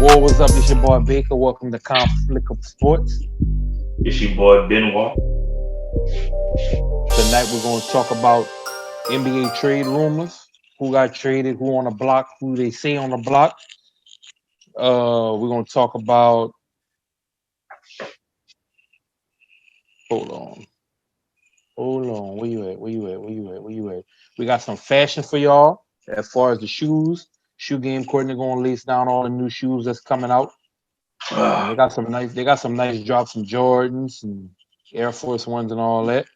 What's up? It's your boy Baker. Welcome to Conflict of Sports. It's your boy Benoit. Tonight we're going to talk about NBA trade rumors. Who got traded? Who on the block? Who they say on the block? We're going to talk about. Hold on. Hold on. Where you at? Where you at? Where you at? Where you at? We got some fashion for y'all as far as the shoes. Shoe game coordinator going to lace down all the new shoes that's coming out. And they Ah, got some nice. They got some nice drops, some Jordans and Air Force Ones and all that.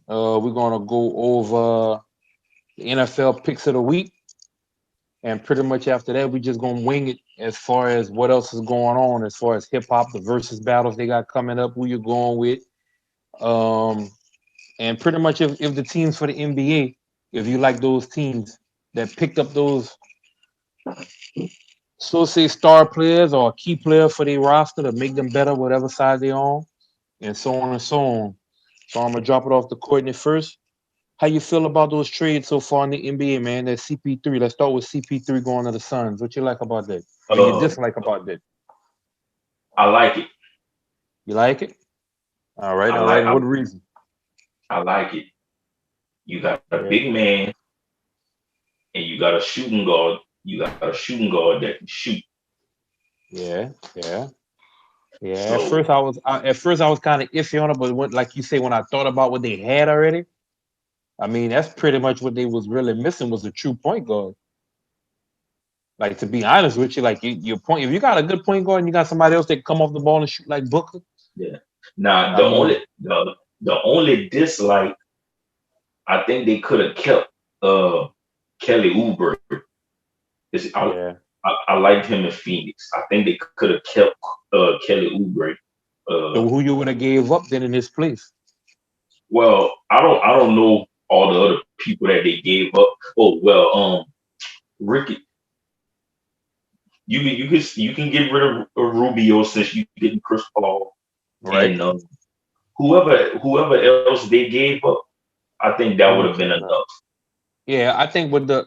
We're gonna go over the NFL picks of the week, and pretty much after that, we just gonna wing it as far as what else is going on, as far as hip hop, the versus battles they got coming up, who you're going with, um, and pretty much if the teams for the NBA, if you like those teams that picked up those so say star players or a key player for their roster to make them better, whatever side they on, and so on and so on. So I'm gonna drop it off to Courtney first. How you feel about those trades so far in the NBA, man? That CP3. Let's start with CP3 going to the Suns. What you like about that? Or you uh, dislike about that? I like it. You like it? All right, I all right. like And I, what reason? I like it. You got a Yeah, big man and you got a shooting guard. You got a shooting guard that can shoot. yeah, yeah, yeah. So At first I was kind of iffy on it, but like you say, when I thought about what they had already, I mean that's pretty much what they was really missing was a true point guard. Like to be honest with you, like your point, if you got a good point guard and you got somebody else that can come off the ball and shoot like Booker, yeah. Now I mean, the only dislike I think they could have kept Kelly Oubre. Is yeah. I liked him in Phoenix. I think they could have kept Kelly Oubre. Uh, So who you would have gave up then in his place? well, I don't know all the other people that they gave up. Oh well, Ricky, you can get rid of Rubio since you getting Chris Paul Right. and whoever else they gave up. I think that would have been enough. Yeah, I think with the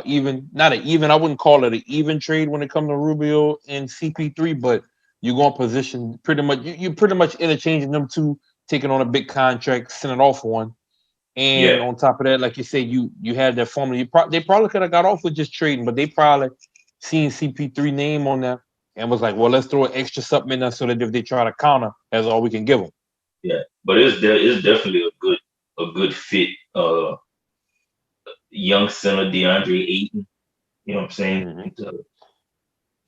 even not an even, I wouldn't call it an even trade when it comes to Rubio and CP3, but you're going to position pretty much you pretty much interchanging them two, taking on a big contract, sending off one, and Yeah, on top of that, like you said, you had that formula. They probably could have got off with just trading, but they probably seen CP3 name on there and was like, well, let's throw an extra something in there so that if they try to counter, that's all we can give them. yeah, but it's definitely a good fit. Young center DeAndre Ayton. You know what I'm saying? Hmm.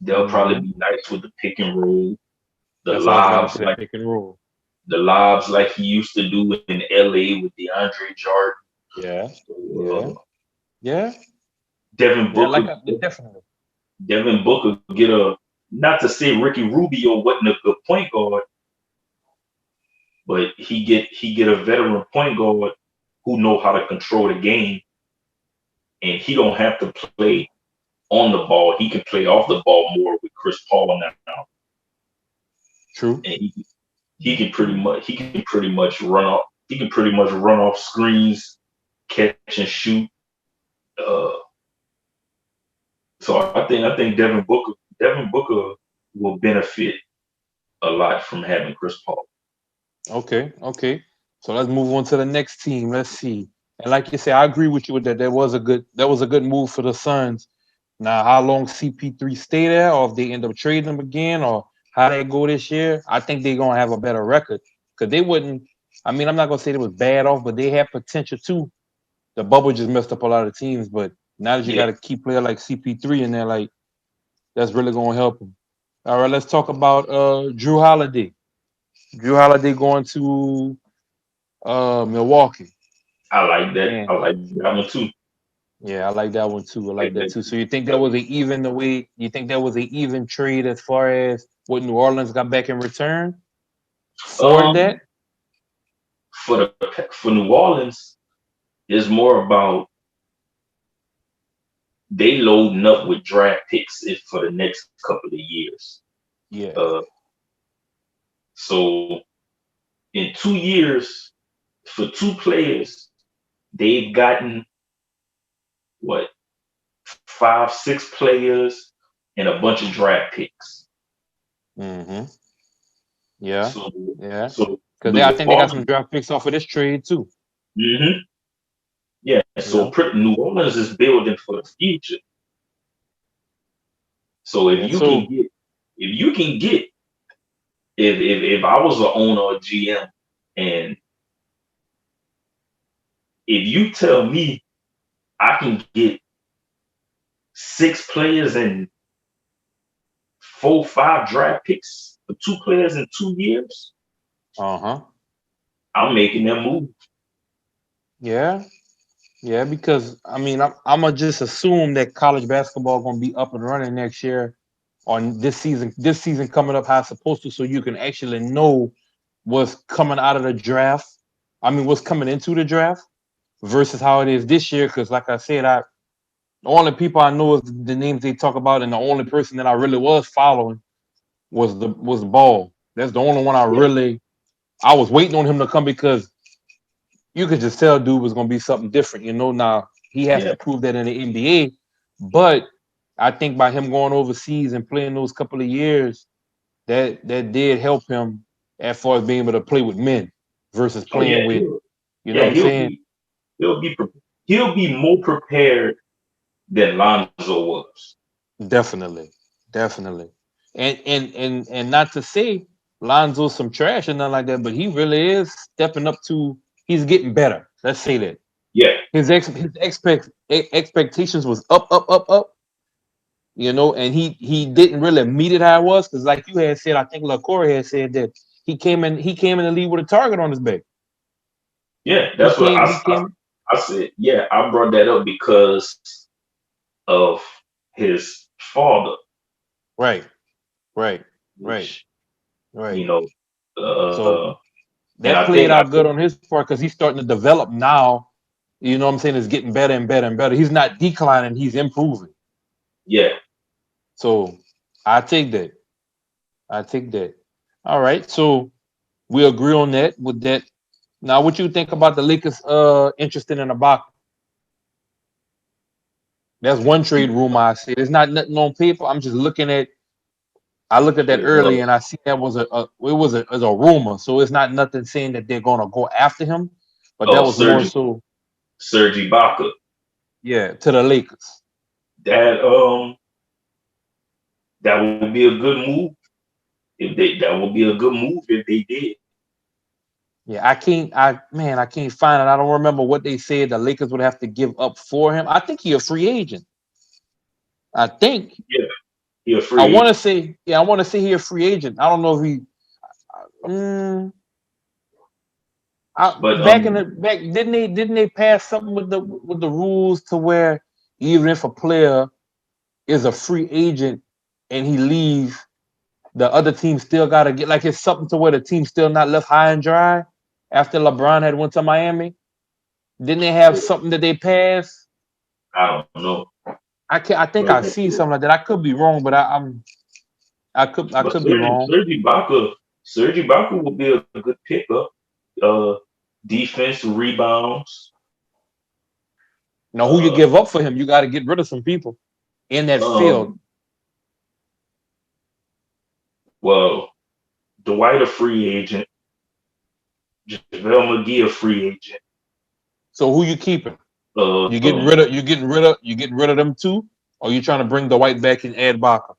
They'll probably Hmm. be nice with the pick and roll, the That's what I was about to lobs say. like Pick and roll. the lobs like he used to do in LA with DeAndre Jordan. Yeah, yeah, Uh, yeah, Devin yeah. Like Booker, definitely. Devin Booker get a not to say Ricky Rubio wasn't a good point guard, but he get a veteran point guard who know how to control the game, and he don't have to play on the ball. He can play off the ball more with Chris Paul now, True. and he can pretty much run off. He can pretty much run off screens, catch and shoot. Uh, so I think Devin Booker will benefit a lot from having Chris Paul. Okay, okay. So let's move on to the next team. Let's see. And like you say, I agree with you with that. That was a good move for the Suns. Now, how long CP3 stay there, or if they end up trading him again, or how they go this year, I think they're gonna have a better record because they wouldn't. I mean, I'm not gonna say they was bad off, but they had potential too. The bubble just messed up a lot of teams, but now that you Yeah. got a key player like CP3 in there, like that's really gonna help them. All right, let's talk about Drew Holiday. Drew Holiday going to Milwaukee. I like that. I Man, like that one too. yeah, I like that one too. I Like like that that too. too. So you think that was a even the way you think that was a even trade as far as what New Orleans got back in return for Um, that? for New Orleans, it's more about they loading up with draft picks if for the next couple of years. Yeah. Uh, so in 2 years, for two players, they've gotten what 5, 6 players and a bunch of draft picks. Mm-hmm. Yeah. So, Yeah. so Because I New think they got some Orleans, draft picks off of this trade too. hmm yeah. So Yeah. New Orleans is building for the future. So And so, if you can get, if I was the owner or GM, and if you tell me I can get 6 players and 4, 5 draft picks for 2 players in 2 years, uh-huh. I'm making that move. Yeah. Yeah, because I mean, I'm gonna just assume that college basketball gonna be up and running next year on this season. This season coming up how it's supposed to, so you can actually know what's coming out of the draft. I mean, what's coming into the draft versus how it is this year. Because, like I said, the only people I know is the names they talk about, and the only person that I really was following was Ball. That's the only one Yeah, I was waiting on him to come because you could just tell dude was gonna be something different. Now he has yeah, to prove that in the NBA, but I think by him going overseas and playing those couple of years, that did help him as far as being able to play with men versus oh yeah, playing with, you know yeah, what I'm saying? he'll be, he'll be more prepared than Lonzo was. Definitely, definitely. And not to say Lonzo's some trash or nothing like that, but he really is stepping up to. He's getting better. Let's say that Yeah, his expectations was up, and he didn't really meet it how it was because, like you had said, I think Lil Corey had said that he came in the league with a target on his back. yeah. He That's what came he came I said. Yeah, I brought that up because of his father, right, right, right, which right. you know, So and that played I out good think, on his part because he's starting to develop now. You know what I'm saying? It's getting better and better and better. He's not declining, he's improving. yeah, So I take that. I take that. All right. So we agree on that with that. Now, what you think about the Lakers interested in Ibaka? That's one trade rumor I see. It's not nothing on paper. I'm just looking at. I looked at that early and I see that was a rumor. So it's not nothing saying that they're gonna go after him, but that was more so, Serge Ibaka. yeah, to the Lakers. That that would be a good move if they. That would be a good move if they did. Yeah, I can't find it. I don't remember what they said the Lakers would have to give up for him. I think he's a free agent. I think Yeah, he a I free want to agent. say, yeah, I want to say he's a free agent. I don't know if he. Um, But back in the back, didn't they pass something with the rules to where even if a player is a free agent and he leaves, the other team still got to get like it's something to where the team still not left high and dry after LeBron had went to Miami. Didn't they have something that they passed? I don't know. I think I But, seen something like that. I could be wrong, but I could be wrong. Serge Ibaka would be a good pickup. Uh, Defense, rebounds. Now, who you Uh, give up for him? You got to get rid of some people in that field. um, well, Dwight a free agent. JaVale McGee a free agent. So who you keeping? Uh, You getting um, rid of them too, or you trying to bring the white back and add Baca?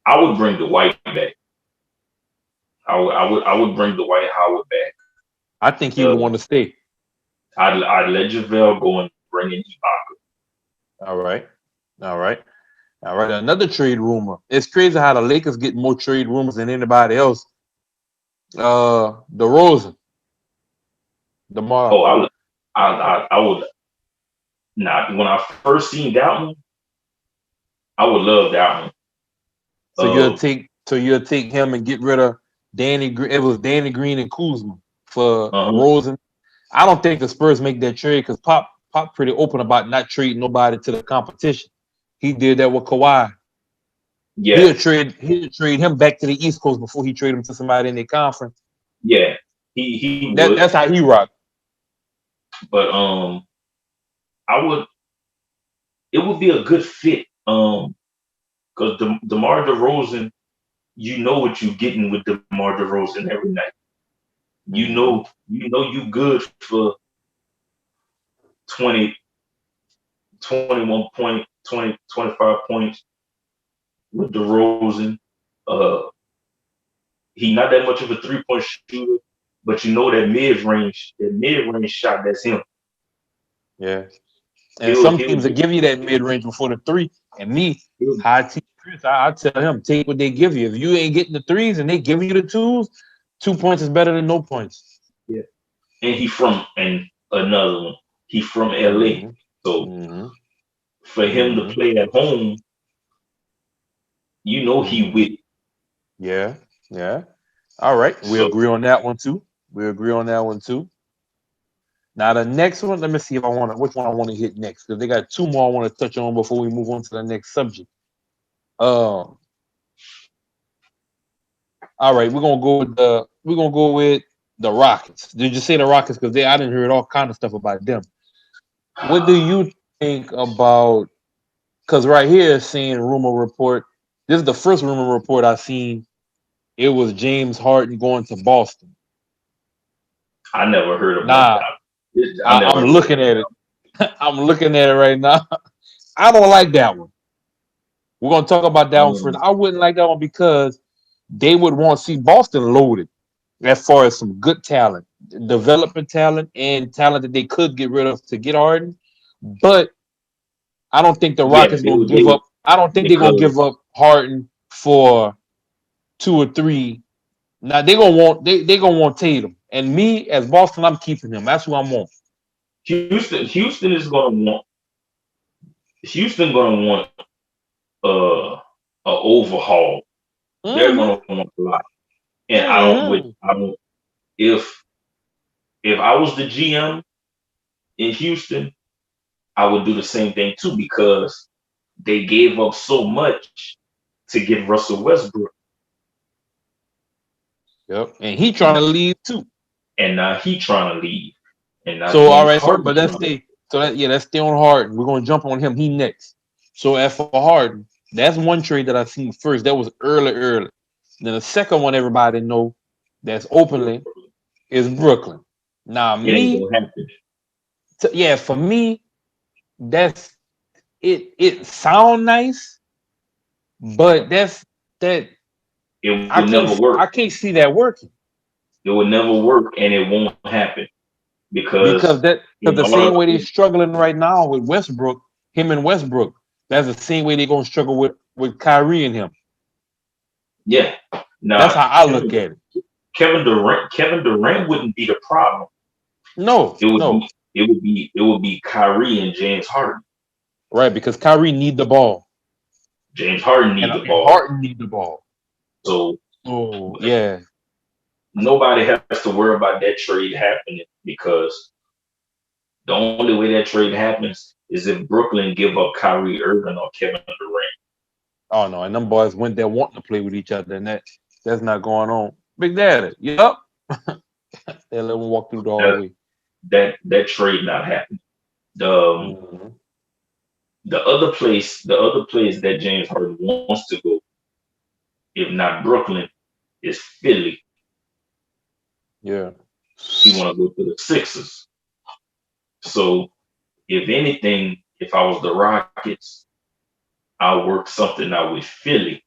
I would bring Dwight back. I would bring Dwight Howard back. I think he would Uh, want to stay. I'd let JaVale go and bring in Ibaka. All right, all right, all right. Another trade rumor. It's crazy how the Lakers get more trade rumors than anybody else. DeRozan, Oh, DeMar. I would not. When I first seen that one, I would love that one. So you'll take him and get rid of Danny. It was Danny Green and Kuzma for Uh-huh. Rosen. I don't think the Spurs make that trade because Pop pretty open about not trading nobody to the competition. He did that with Kawhi. Yeah, He'll trade him back to the East Coast before he trade him to somebody in their conference. yeah, he That would. that's how he rock. But I would. It would be a good fit Because DeMar DeRozan, you know what you're getting with DeMar DeRozan every night. You good for 20, 21 point, 20, 25 points with DeRozan. Uh, he not that much of a 3-point shooter, but you know that mid range shot, that's him. Yeah. And He'll some he'll teams will give you that mid range before the three. And me, he'll high team Chris, I tell him, take what they give you. If you ain't getting the threes and they give you the twos, 2 points is better than no points. yeah. And another one. He from LA. Mm-hmm. So Mm-hmm. for him to Mm-hmm. play at home, you know he Mm-hmm. with it. Yeah. Yeah. All right. We So agree on that one too. We agree on that one too. Now the next one, let me see if I want to which one I want to hit next because they got two more I want to touch on before we move on to the next subject. Um, all right, we're gonna go with the Rockets. Did you say the Rockets? Because I didn't hear all kind of stuff about them. What do you think about? Because right here, seeing rumor report. This is the first rumor report I seen. It was James Harden going to Boston. I never heard about Nah, that. I never I'm heard looking at it. I'm looking at it right now. I don't like that one. We're gonna talk about that one first. um, I wouldn't like that one because they would want to see Boston loaded as far as some good talent, development talent, and talent that they could get rid of to get Harden. But I don't think the yeah, Rockets gonna give up. I don't think they're gonna because give up Harden for 2 or 3. Now they gonna want Tatum. And me as Boston, I'm keeping him. That's who I'm on. Houston is gonna want Houston gonna want uh a overhaul. They're Mm-hmm. gonna want a lot. And Mm-hmm. I don't if I was the GM in Houston, I would do the same thing too because they gave up so much to get Russell Westbrook, Yep. And he trying and to leave too. now he trying to leave, and now So all James right, so Harden but let's trying to. stay. So let's stay on Harden. We're gonna jump on him. He next. So as for Harden, that's one trade that I seen first. That was early. Then the second one, everybody know that's openly is Brooklyn. Now It ain't me, gonna happen. yeah, for me, that's it. It sound nice, but that It would never I work. can't see that working It would never work, and it won't happen because because because in the same order, way they're struggling right now with Westbrook, him and Westbrook, that's the same way they're gonna struggle with Kyrie and him. yeah. That's Now how I look at it. Kevin Durant wouldn't be the problem. No, It would no, be Kyrie and James Harden. right? Because Kyrie need the ball, James Harden and need the and ball. Harden need the ball. So Oh but yeah, nobody has to worry about that trade happening because the only way that trade happens is if Brooklyn give up Kyrie Irving or Kevin Durant. oh no, and them boys went there wanting to play with each other, and that's not going on. Big Daddy, yep, they let him walk through the That hallway. that trade not happening. The Hmm. the other place that James Harden wants to go, if not Brooklyn, is Philly. Yeah, He want to go to the Sixers. So if anything, if I was the Rockets, I'll work something out with Philly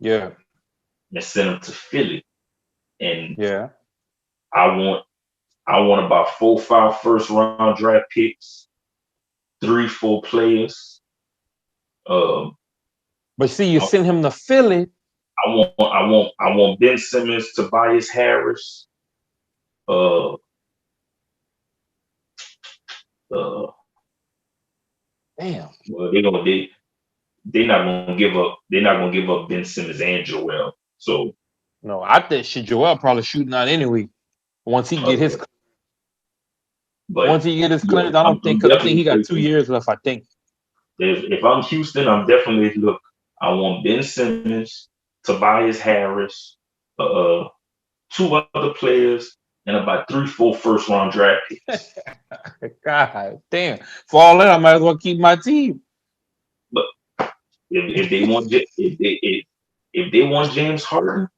yeah, and send him to Philly. And yeah. I want about 4, 5 first round draft picks, 3, 4 players. Um, But see, you I, send him to Philly. I want Ben Simmons, Tobias Harris. Uh, uh, Damn. well, they're not gonna give up Ben Simmons and Joel. So, No, I think shit Joel probably shooting out anyway. Once he get his uh, but once he get his yeah, clearance, I don't think I'm because I think he definitely got two taking. years left. I think. If I'm Houston, I'm definitely look. I want Ben Simmons, Tobias Harris, uh, 2 other players, and about 3, 4 first round draft picks. God damn. For all that, I might as well keep my team. if they want if they want James Harden,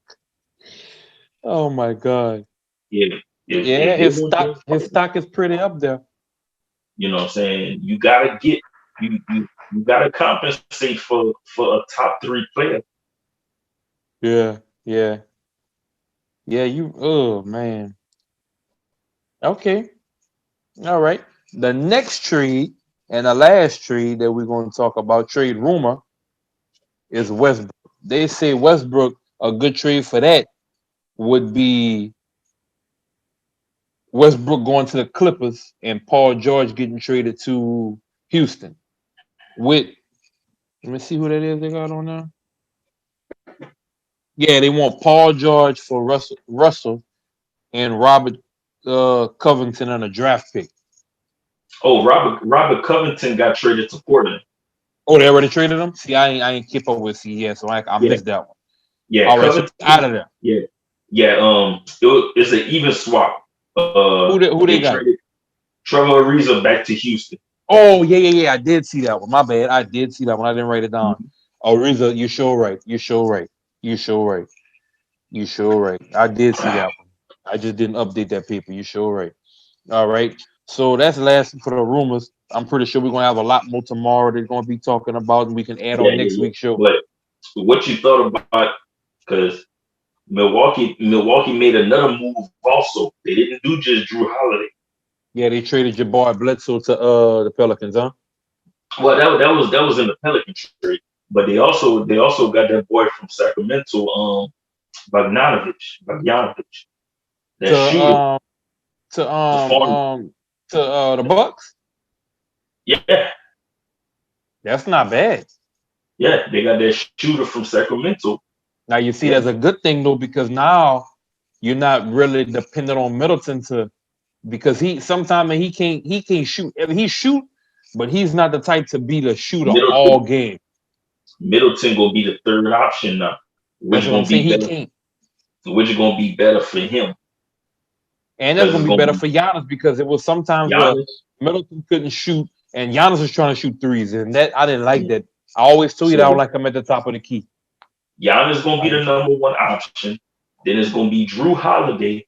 Oh my God. yeah, Yeah, if they want James his Harden, stock is pretty up there. you know what I'm saying? You gotta get you gotta compensate for a top three player. Yeah, yeah, yeah. Oh man. Okay. All right. The next trade and the last trade that we're going to talk about, trade rumor, is Westbrook. They say Westbrook, a good trade for that would be Westbrook going to the Clippers and Paul George getting traded to Houston. With let me see who that is they got on there. Yeah, they want Paul George for Russell and Robert Covington on a draft pick. Oh, Robert Covington got traded to Portland. Oh, they already traded him. See, I ain't keep up with yeah, so I Yeah, missed that one. yeah, All right, so he's out Covington. of there. Yeah, yeah. It's an even swap. Who they They got? traded Trevor Ariza back to Houston. Oh yeah. I did see that one. My bad. I did see that one. I didn't write it down. Mhm. Oh, Riza, you sure right. You sure right. You sure right. You sure right. I did see that one. I just didn't update that paper. You sure right. All right. So that's the last for the rumors. I'm pretty sure we're gonna have a lot more tomorrow. They're gonna be talking about, and we can add Yeah, on yeah, next yeah. week's show. But what you thought about? Because Milwaukee made another move also. They didn't do just Drew Holiday. Yeah, they traded Jabbar Bledsoe to the Pelicans, huh? Well, that was in the Pelican trade, but they also got that boy from Sacramento, Bogdanovich, that To shooter, to the farm. the Bucks. Yeah, That's not bad. yeah, they got that shooter from Sacramento. Now you see, Yeah, that's a good thing though, because now you're not really dependent on Middleton to because he sometimes he can't shoot. I mean, he shoot, but he's not the type to be the shooter all Middleton game. Middleton gonna be the third option now, That's which what I'm gonna saying. be He better, can't, which is gonna be better for him and that's because gonna it's be gonna better be for Giannis because it was sometimes where Giannis. Middleton couldn't shoot and Giannis was trying to shoot threes, and that I didn't like Yeah. that. I always told you that I don't So like him at the top of the key. Giannis gonna be I, the number one option. Then it's gonna be Drew Holiday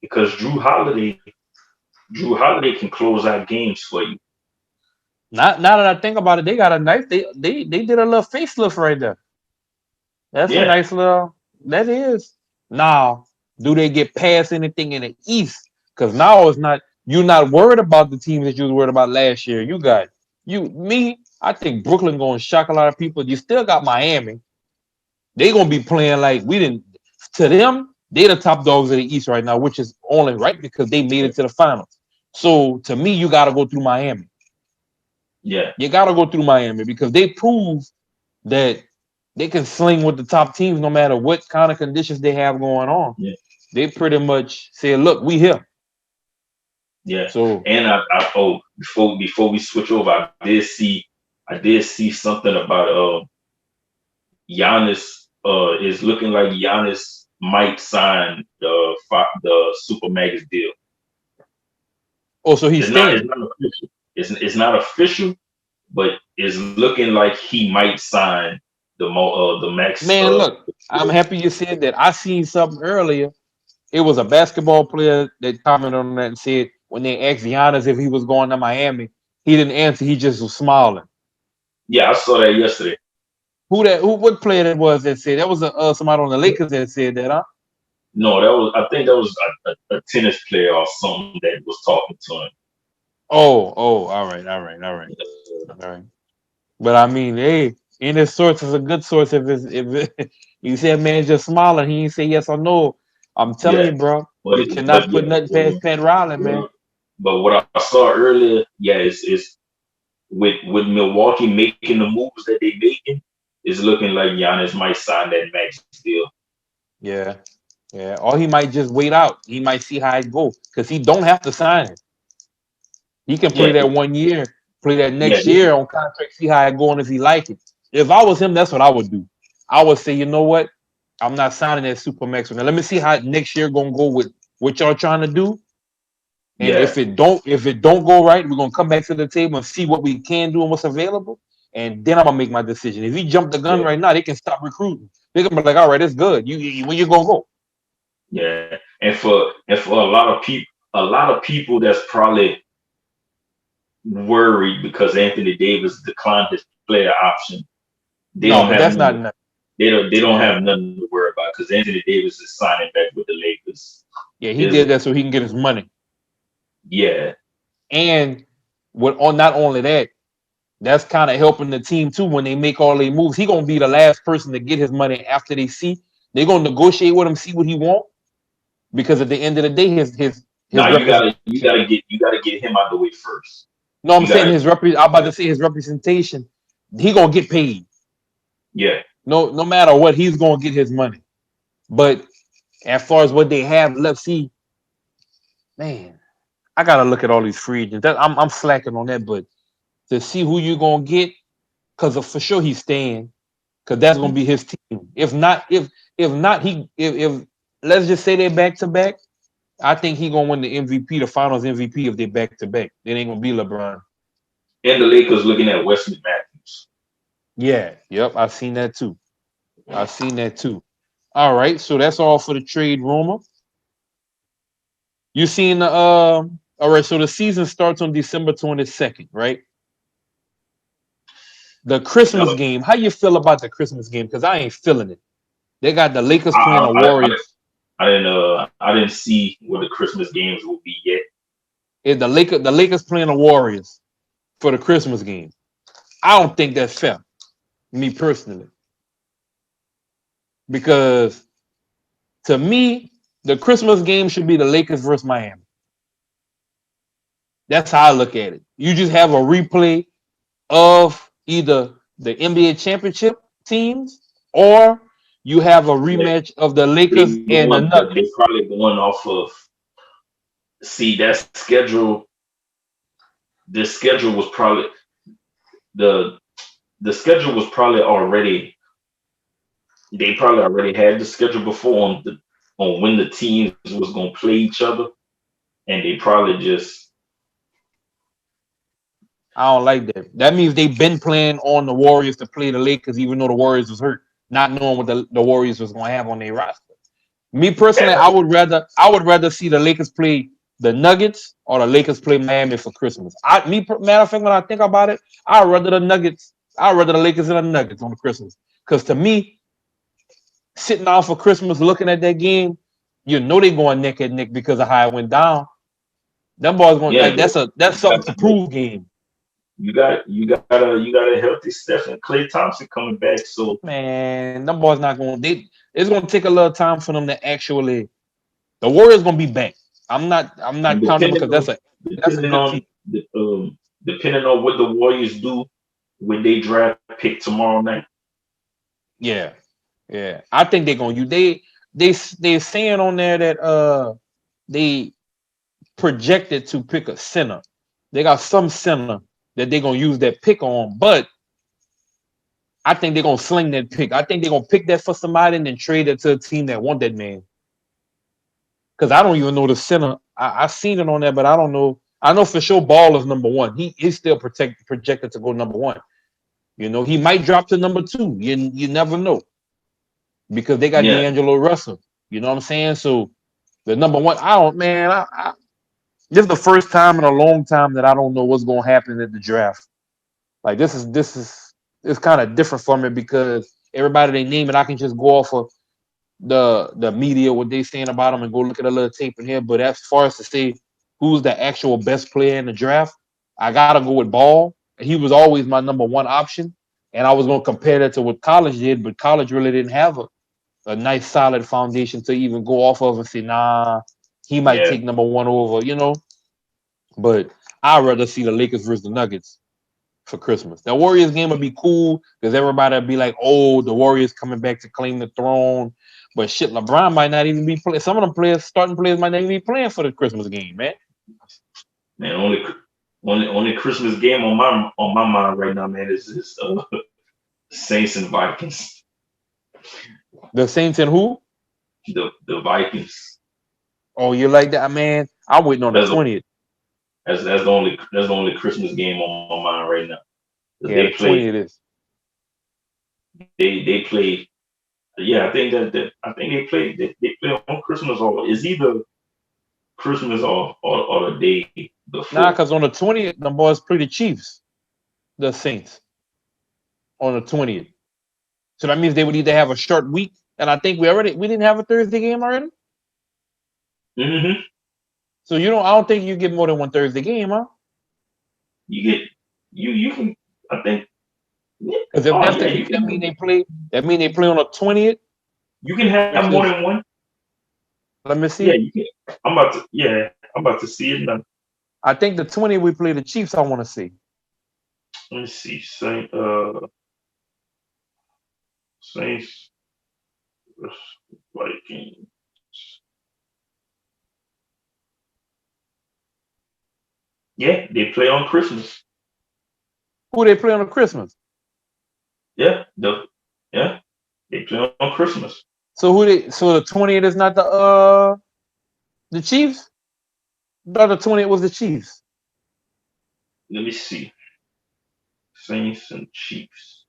because Drew Holiday can close out games for you. not now that I think about it, they got a nice they did a little facelift right there. That's a Yeah, nice little. That is. Now, do they get past anything in the East? Because now it's not. You're not worried about the teams that you was worried about last year. You got me. I think Brooklyn going to shock a lot of people. You still got Miami. They gonna be playing like we didn't. To them, they the top dogs of the East right now, which is only right because they made it to the finals. So to me, you got to go through Miami. yeah, You got to go through Miami because they prove that they can sling with the top teams no matter what kind of conditions they have going on. yeah, They pretty much say, "Look, we here." yeah. So And I oh before we switch over, I did see something about Giannis. Is looking like Giannis might sign the Supermax deal. so he's It's staying. not official. It's not official, but it's looking like he might sign the max Man, look, I'm happy you said that. I seen something earlier. It was a basketball player that commented on that and said when they asked Giannis if he was going to Miami, he didn't answer. He just was smiling. Yeah, I saw that yesterday. What player that was that said that was somebody on the Lakers that said that, huh? No, I think that was a tennis player or something that was talking to him. All right. But I mean, hey, any source is a good source if you said man just smiling, he ain't say yes or no. I'm telling Yeah, you, bro, but you cannot put yeah, nothing past Pat Riley, man. but what I saw earlier, yeah, is with Milwaukee making the moves that they making, it's looking like Giannis might sign that max deal. Yeah, yeah. Or he might just wait out. He might see how it go because he don't have to sign it. He can play Yeah, that 1 year, play that yeah, next year on contract, see how it go, and if he like it. If I was him, that's what I would do. I would say, you know what? I'm not signing that Supermax. Now let me see how next year gonna go with what y'all trying to do. And yeah, if it don't go right, we're gonna come back to the table and see what we can do and what's available. and then I'm gonna make my decision. If he jumped the gun Yeah, right now, they can stop recruiting. They're gonna be like, all right, it's good. When you gonna go? yeah. And for a lot of people that's probably worried because Anthony Davis declined his player option. They don't No, but have that's nothing. not nothing. They don't Yeah, have nothing to worry about because Anthony Davis is signing back with the Lakers. yeah, he Is did that so he can get his money. Yeah, And with on not only that, that's kind of helping the team too when they make all their moves. He gonna be the last person to get his money after they see they're gonna negotiate with him, see what he want. Because at the end of the day, his now you representation. gotta get him out the way first. No, I'm You saying gotta I'm about to say his representation. He gonna get paid. Yeah, No matter what, he's gonna get his money. But as far as what they have left, see, man, I gotta look at all these free agents. I'm slacking on that, but to see who you gonna get, because for sure he's staying, because that's gonna be his team. If not, if let's just say they're back to back, I think he gonna win the MVP, the Finals MVP, if they're back to back. It ain't gonna be LeBron. and the Lakers looking at Wesley Matthews. Yeah, yep, I've seen that too. I've seen that too. All right, so that's all for the trade rumor. You seen the all right, so the season starts on December 22nd, right? The Christmas Yep. game. How you feel about the Christmas game? Because I ain't feeling it. They got the Lakers playing I, the I, I, Warriors. I didn't see what the Christmas games will be yet. The Lakers playing the Warriors for the Christmas game. I don't think that's fair, me personally. Because to me, the Christmas game should be the Lakers versus Miami. That's how I look at it. You just have a replay of either the NBA championship teams or you have a They rematch of the they Lakers and the going they Nuggets. probably going off of see that schedule. The schedule was probably the the schedule was probably already they probably already had the schedule before on when the teams was gonna play each other, and they probably just I don't like that. That means they've been playing on the Warriors to play the Lakers, even though the Warriors was hurt, not knowing what the Warriors was going to have on their roster. Me personally, I would rather see the Lakers play the Nuggets or the Lakers play Miami for Christmas. Matter of fact, when I think about it, I'd rather the Nuggets. I'd rather the Lakers and the Nuggets on Christmas. Because to me, sitting down for Christmas looking at that game, you know they going neck and neck because of how it went down. Them boys going yeah. like that's something to But prove game. you got a healthy Steph and Clay Thompson coming back, so Man, them boys not going. It's going to take a little time for them to actually. The Warriors going to be back. I'm not and counting them because that's a depending good team. on depending on what the Warriors do when they draft pick tomorrow night. Yeah, yeah. I think they're going to use they're saying on there that they projected to pick a center. They got some center that they're going to use that pick on, but I think they're going to sling that pick. I think they're going to pick that for somebody and then trade it to a team that want that man. Because I don't even know the center. I seen it on there, but I don't know. I know for sure Ball is number one. He's still projected to go number one. He might drop to number two. You never know because they got Yeah, D'Angelo Russell. You know what I'm saying? So the number one, I don't man. This is the first time in a long time that I don't know what's going to happen at the draft. Like this is it's kind of different for me because everybody they name it, I can just go off of the media what they saying about him and go look at a little tape in here. But as far as to say who's the actual best player in the draft, I gotta go with Ball. He was always my number one option, and I was gonna compare that to what college did, but college really didn't have a nice solid foundation to even go off of and say, nah, he might yeah, take number one over. But I'd rather see the Lakers versus the Nuggets for Christmas. The Warriors game would be cool because everybody would be like, "Oh, the Warriors coming back to claim the throne." But shit, LeBron might not even be playing. Some of them players, starting players, might not even be playing for the Christmas game, man. man. Only Christmas game on my mind right now, man, is Saints and Vikings. The Saints and who? The Vikings. Oh, you like that, man? I'm waiting on the That's 20th. that's the only Christmas game on my mind right now. Yeah, the They 20 play. it is. They play. Yeah, I think I think they play on Christmas, or it's either Christmas or the day Nah, before. because on the 20th, the boys play the Chiefs, the Saints, on the 20th. So that means they would either have a short week, and I think we didn't have a Thursday game already. Hmm. So I don't think you get more than one Thursday game, huh? You get you can. I think. Yeah. Because if Oh that's the yeah, you case, can that mean they play on the 20th, have which more is, than one. let me Yeah, see. you can. I'm about to see it now. I think the 20th we play the Chiefs, I want to see. Let me see. Saints versus Vikings. Yeah, they play on Christmas. Who they play on Christmas? Yeah, yeah, they play on Christmas. So the 20th is not the Chiefs? No, the 20th was the Chiefs. Let me see. Saints and Chiefs.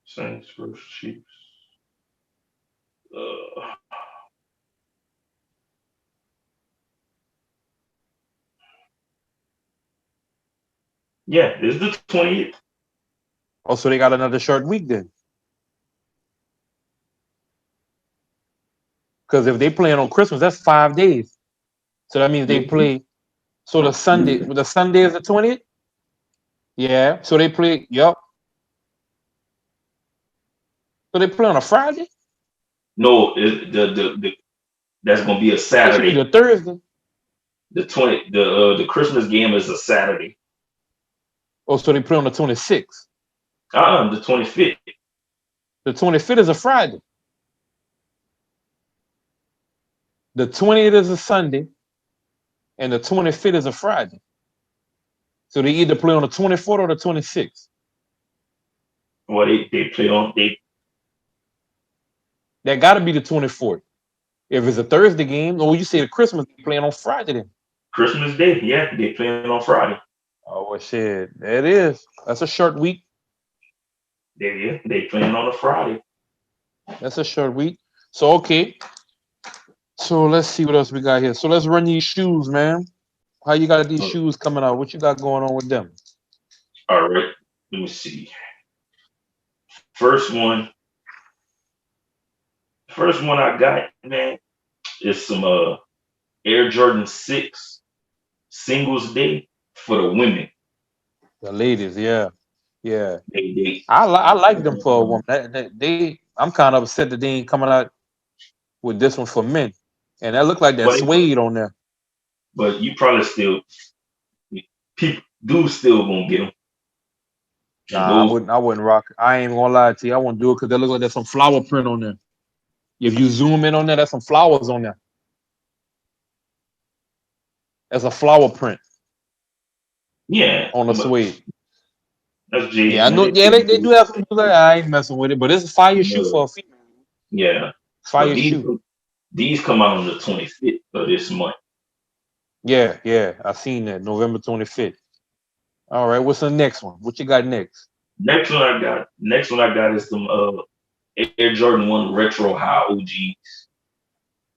Saints versus Chiefs. Uh, yeah, this is the 20th. Oh, so they got another short week then. Because if they playing on Christmas, that's 5 days. So that means they Mhm. play. So the Sunday is the 20th. Yeah. So they play. Yep. So they play on a Friday. No, that's gonna be a That should be Saturday. the Thursday. The Christmas game is a Saturday. Oh, so they play on the 26th. The 25th. The 25th is a Friday. The 20th is a Sunday, and the 25th is a Friday. So they either play on the 24th or the 26th. Well, they play on they That got to be the 24th. If it's a Thursday game, or you say the Christmas they playing on Friday then. Christmas Day. Yeah, they playing on Friday. Oh well, shit, there it is. That's a short week. They playing on a Friday. That's a short week. So okay. So let's see what else we got here. So let's run these shoes, man. How you got these Uh, shoes coming out? What you got going on with them? All right, let me see. First one, first one I got, man, is some Air Jordan 6 Singles Day for the women. The ladies, yeah, yeah. They I like them for a woman. I'm kind of upset that they ain't coming out with this one for men. And that look like that but suede on there. but you probably still people dudes still gonna get them. And Nah, I those, wouldn't. I wouldn't rock. I ain't gonna lie to you. I wouldn't do it because they look like there's some flower print on there. If you zoom in on there, there's some flowers on there. There's a flower print yeah, on the but suede. that's J's, Yeah, I man. know. They Yeah, still they do do have some. Like, I ain't messing with it, but it's a fire shoe it. for a female. Yeah, but Fire shoe. these come out on the 25th of this month. Yeah, yeah. I seen that November 25th. All right. What's the next one? What you got next? Next one I got is some Air Jordan 1 Retro High OGs.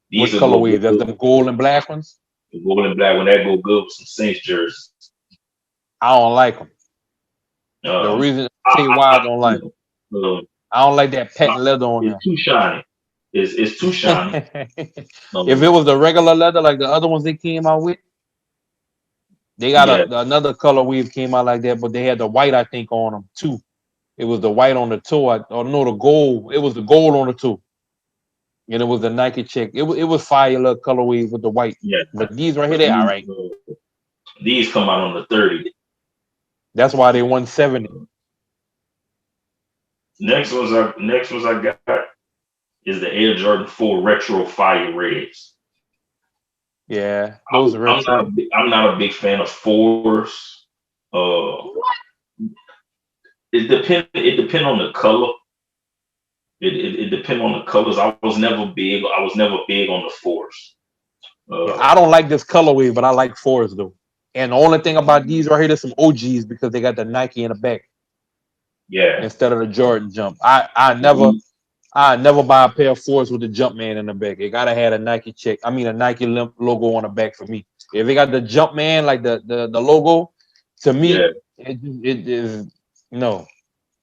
These What will go colorway? That's good. them gold and black ones. The gold and black one that go good with some Saints jerseys. I don't like them. The Um, reason I I, tell you why I don't like them. you know, I don't like that patent leather on it's too shiny. It's too shiny. there. If it was the regular leather like the other ones they came out with, they got Yeah, another color weave came out like that, but they had the white I think on them too. It was the white on the toe, or no, the gold. It was the gold on the toe, and it was the Nike check. It was fire little color weave with the white. yeah. But these right here, But they all right. these come out on the 30th. That's why they 170. Next ones I got is the Air Jordan 4 Retro Fire Reds. Yeah, those are retro. I'm not a big fan of fours. Uh, it depend on the color. It depend on the colors. I was never big on the fours. Yeah, Uh, I don't like this colorway, but I like fours though. And the only thing about these right here, there's some OGs because they got the Nike in the back Yeah. instead of the Jordan jump. We- I never buy a pair of fours with the Jumpman in the back. It gotta have a Nike check. I mean a Nike logo on the back for me. If it got the Jumpman like the logo, to Yeah. me it is no.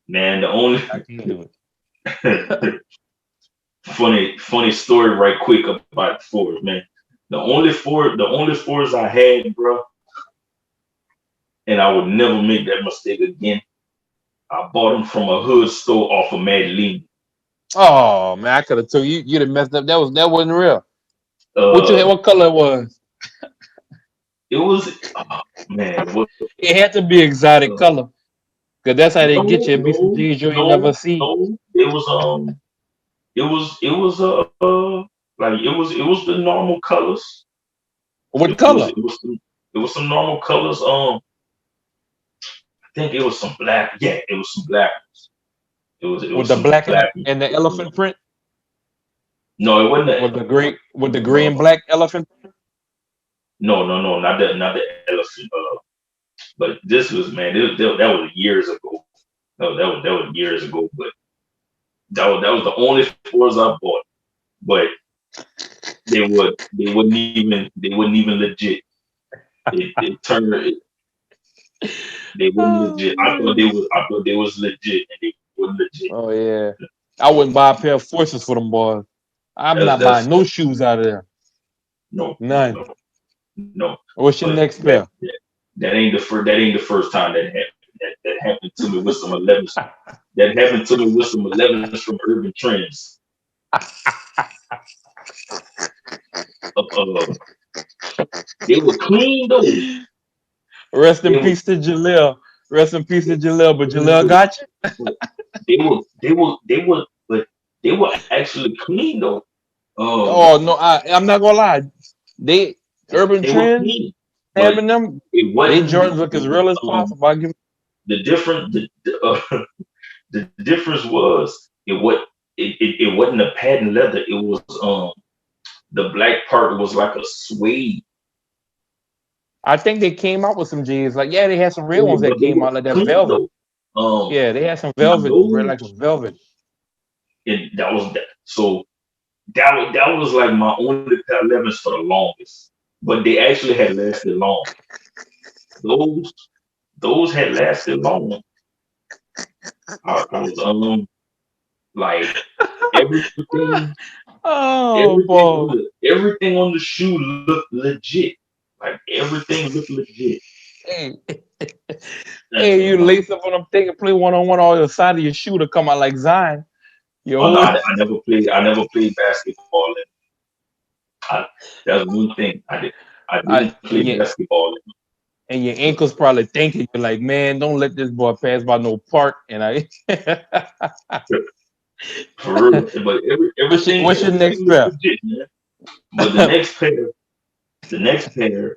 Man, the only I can't do it. funny story right quick about fours, man. The only fours I had, bro, and I would never make that mistake again. I bought them from a hood store off of Madeline. Oh man, I could have told you. You'd have messed up. That wasn't real. What you had? Uh, What color it was? it was man. What? It had to be exotic Uh, color, cause that's how they get no, you. It be some no, G's you ain't never no, see. no. It was like it was the normal colors. What It was color? it was some, it was some normal colors. I think it was some black. Yeah, it was some black ones. It With was the some black black ones. and the elephant print? No, it wasn't that. With the gray No, and black elephant? no, not the elephant. But this was man. That was years ago. No, that was years ago. But that was the only fours I bought. But they wouldn't even legit. It turned they weren't Oh legit. I thought man. they was legit and they weren't legit. Oh yeah. I wouldn't buy a pair of forces for them boys. I'm That's not buying that's no shoes out of there. no, None. no, no. What's your But next pair? that ain't the first time that happened. That happened to me with some 11s. That happened to me with some 11s from Urban Trends. Uh, they were clean though. Rest in They were peace to Jaleel. Rest in peace to Jaleel. But clean Jaleel though. got you? But they were actually clean though. Um, Oh no, I'm not gonna lie. They Urban they were Trends, clean, but having them, it they wasn't. Jordans look as real as Um, possible. I give the different the difference was it wasn't a patent leather. It was the black part was like a suede. I think they came out with some G's. Like, yeah, they had some real Yeah, ones that but they came were out like that clean velvet. though. Um, Yeah, they had some now velvet, those like some velvet. and that was that. So that was like my only pair of 11s for the longest. But they actually had lasted long. Those those had lasted long. I was like everything Oh everything on boy. the shoe looked legit. Like everything looked legit. Hey, And hey, you lace up on them thing and play one on one on the side of your shoe to come out like Zion. Your oh no, whole I never played basketball. And I, that's one thing I did. I I, didn't play basketball. and your ankles probably thinking you're like, man, don't let this boy pass by no park. And I For real. But everything what's your next everything looked pair? legit, man. But the next pair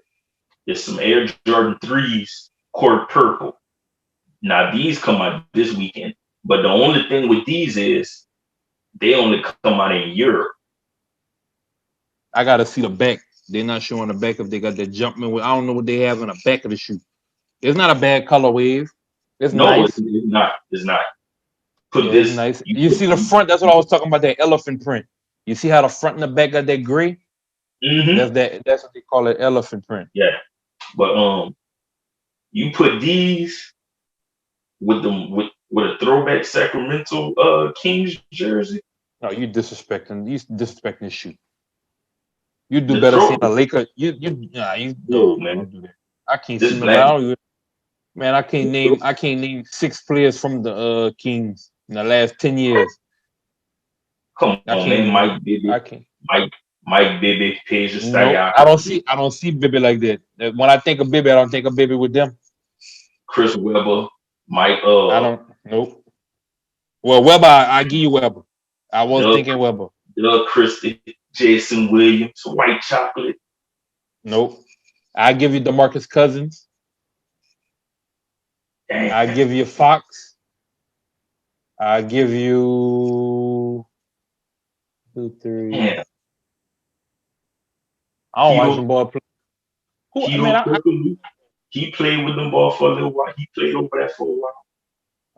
is some Air Jordan 3s, court purple. Now these come out this weekend. But the only thing with these is they only come out in Europe. I gotta see the back. They're not showing the back if they got that jumpman with. I don't know what they have in the back of the shoe. It's not a bad color wave. It's No, it's, nice. it's not. It's not. Yeah, Put it's this. nice. You You put. see the front? That's what I was talking about. That elephant print. You see how the front and the back got that gray? Mm-hmm. That's what they call it, elephant print. Yeah, but you put these with a throwback Sacramento Kings jersey. No, you disrespecting the shoe. You do The better throw, seeing a Laker. You nah, you whoa no, man, don't do that. I can't this see man. black I don't even, man, I can't name 6 players from the Kings in the last 10 years. come I on can't man, name Mike Bibby, I can't. Mike Mike Bibby, Peja Nope. I Stoyaka, don't see Bibby like that. When I think of Bibby, I don't think of Bibby with them. Chris Webber, Mike I don't nope. Well, Weber, I give you Weber. I was Doug thinking Weber. Doug Christie, Jason Williams, White Chocolate. Nope. I give you DeMarcus Cousins. Damn, I give you Fox. I give you 2, 3. damn. I don't watch Keto them boy play. Who man, Keto Turkoglu. he played with them ball for a little while. He played over there for a while.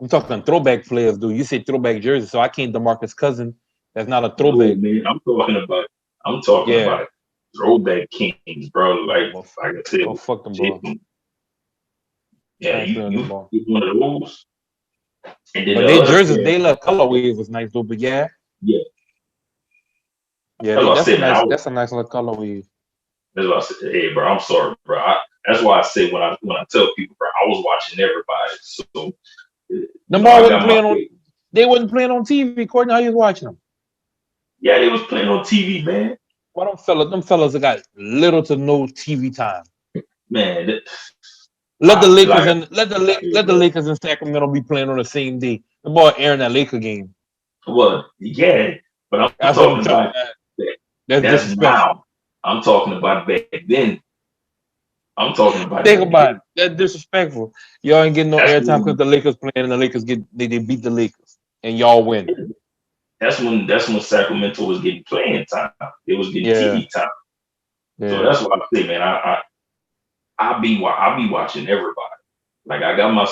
I'm talking throwback players, dude. You say throwback jersey, so I can't DeMarcus Cousins. That's not a No, throwback. man, I'm talking Yeah. about throwback kings, bro. Well, Like I said, well, fuck them, bro. Jason, yeah, I ain't playing them you ball. get one of those, and then But the they other jerseys, pair, they look colorway was nice though. But yeah, yeah, yeah, that's what I that's a said, man. nice, that's a nice little colorway. That's what I said. Hey, bro, I'm sorry, bro. That's why I say when I tell people, bro, I was watching everybody. So Them ball I wasn't got my playing on. They wasn't playing on TV. Courtney, how you was watching them? yeah, they was playing on TV, man. Well, them fellas that got little to no TV time. Man, Let the I Lakers like and hey, let the bro. Lakers and Sacramento be playing on the same day. The ball airing that Laker game. Well, yeah, but I'm That's what I'm talking talking about about. that. That's That's disrespectful. now. I'm talking about back then. I'm talking about Think back about then. it. That's disrespectful. Y'all ain't getting no That's airtime because when the Lakers playing and the Lakers they beat the Lakers and y'all win. that's when Sacramento was getting playing time. It was getting Yeah, TV time. So yeah. that's what I say, man. I be watching everybody. Like I got my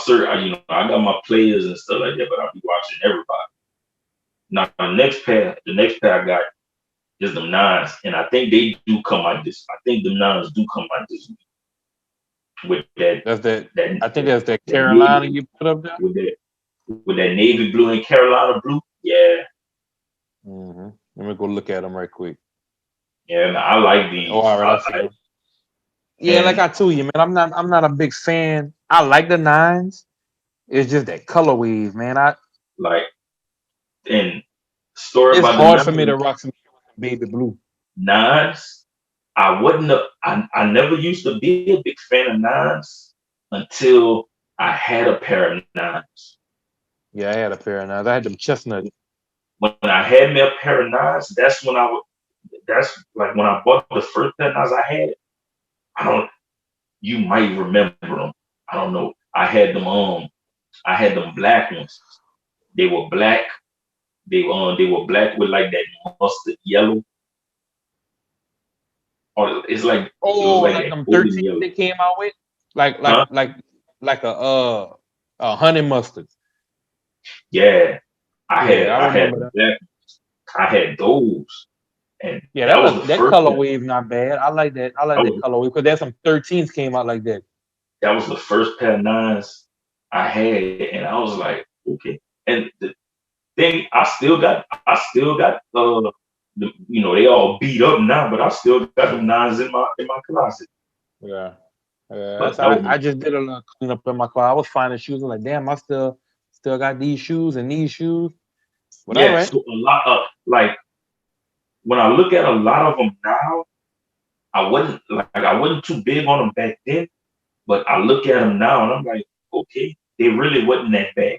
I got my players and stuff like that, but I be watching everybody. Now the next pair I got is them nines, and I think they do come out this. I think the nines do come out this week with That's that. that I think that's that that Carolina navy you put up there. with that navy blue and Carolina blue. Yeah, Let me go look at them right quick. yeah, man, I like Oh, these. all right, I see them. Yeah, like And I told you, man, I'm not a big fan. I like the nines. It's just that color wave, man. like and story It's about the hard for me to nines. rock some baby blue. Nines, I wasn't. I never used to be a big fan of nines until I had a pair of nines. Yeah, I had a pair of nines. I had them chestnut. When I had me a pair of nines, that's when I would. That's like when I bought the first pair of nines I had. I don't. You might remember them. I don't know. I had them. I had them black ones. They were black. They were black with like that mustard yellow. Or it's like it was Oh, like like that them golden 13 yellow. they came out with, like like Huh? like like a honey mustard. Yeah. Yeah, I I had remember the that. black. I had those, and Yeah, that that was look the that first. color wave not bad. I like that. I like That that was color wave because there's some 13s came out like that. that was the first pair of nines I had, and I was like, okay. And the thing, I still got they all beat up now, but I still got them nines in my closet. Yeah. Yeah, But that's that I was just did a little cleanup in my car. I was finding shoes. I'm like, damn, I still got these shoes and these shoes. But all yeah. right. So a lot of like when I look at a lot of them now, I wasn't too big on them back then, but I look at them now and I'm like, okay, they really wasn't that bad.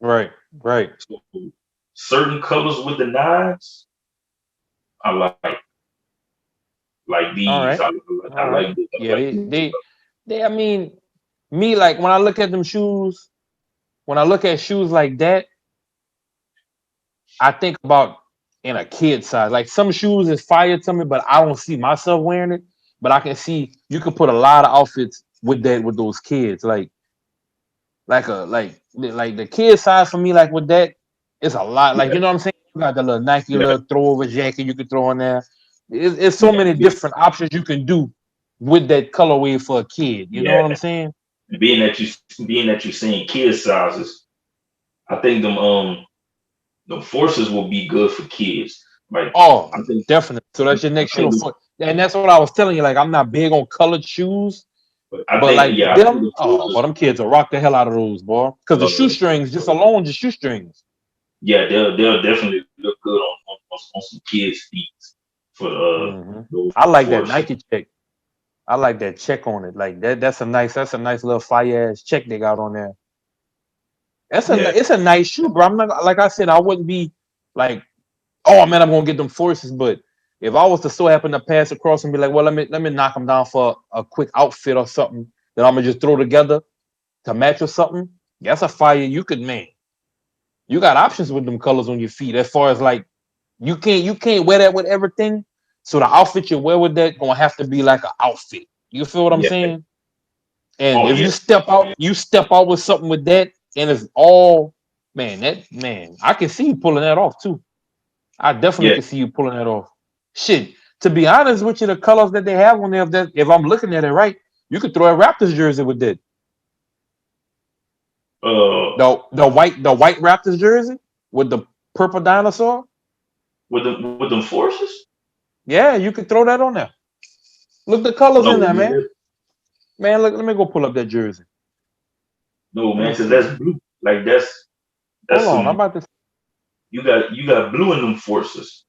Right, right. So certain colors with the nines, I like All these. right. I All right. like this. I Yeah, like they this. they they I mean, me like when I look at them shoes, when I look at shoes like that, I think about in a kid size. Like some shoes is fire to me, but I don't see myself wearing it. But I can see you can put a lot of outfits with that with those kids. Like the kid size for me, like with that, it's a lot. Like Yeah, you know what I'm saying? You got the little Nike yeah, little throwover jacket you can throw on there. It's so many yeah, different options you can do with that colorway for a kid. You know yeah. what I'm saying? Being that you're seeing kid sizes, I think them forces will be good for kids. Like Oh, I think definitely. So that's your I next shoe to think foot. And that's what I was telling you. Like I'm not big on colored shoes, I but think like yeah, I think them, the oh, but forces. them kids will rock the hell out of those, boy. Because the Uh, shoestrings, just alone, just shoestrings. yeah, they'll definitely look good on some kids' feet for hmm those I like that forces. Nike check. I like that check on it. Like that. That's a nice little fire ass check they got on there. Yeah, It's a nice shoe, bro. I'm not like I said. I wouldn't be like, oh man, I'm gonna get them forces. But if I was to so happen to pass across and be like, well, let me knock them down for a quick outfit or something that I'm gonna just throw together to match or something. That's a fire. You could man. You got options with them colors on your feet. As far as like, you can't wear that with everything. So the outfit you wear with that gonna have to be like an outfit. You feel what I'm yeah, saying? And Oh if yeah, you step out with something with that, and it's all man, I can see you pulling that off too. I definitely yeah. can see you pulling that off. Shit, to be honest with you, the colors that they have on there, if I'm looking at it right, you could throw a Raptors jersey with that. Uh, The white Raptors jersey with the purple dinosaur. with them forces? Yeah, you could throw that on there. Look the colors No in there, man, man. Man, look, let me go pull up that jersey. no Let man, me because see. that's blue. Like that's Hold on, I'm some about to you got blue in them forces.